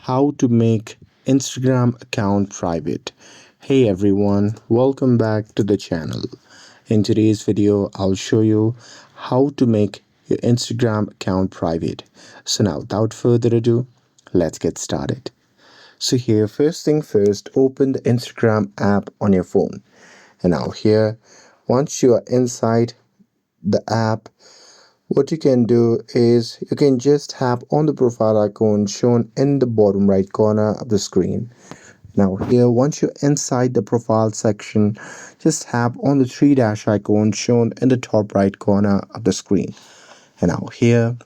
How to make Instagram account private. Hey everyone, welcome back to the channel. In today's video, I'll show you how to make your Instagram account private. So now without further ado, let's get started. So here, first thing first, open the Instagram app on your phone. And now here, once you are inside the app, what you can do is you can just tap on the profile icon shown in the bottom right corner of the screen. Now here, once you're inside the profile section, just tap on the three dash icon shown in the top right corner of the screen. And now here,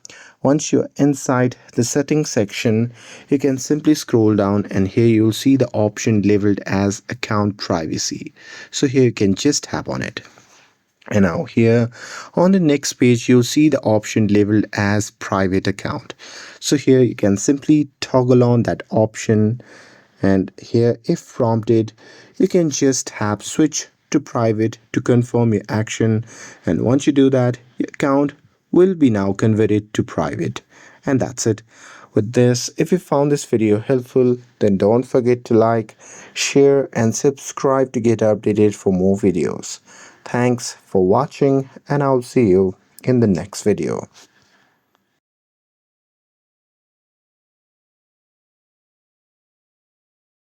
once you're inside the settings section, you can simply scroll down and here you'll see the option labeled as account privacy. So here you can just tap on it. And now here on the next page, you'll see the option labeled as private account. So here you can simply toggle on that option. And here, if prompted, you can just tap switch to private to confirm your action. And once you do that, your account will be now converted to private. And that's it. With this, if you found this video helpful, then don't forget to like, share, and subscribe to get updated for more videos. Thanks for watching, and I'll see you in the next video.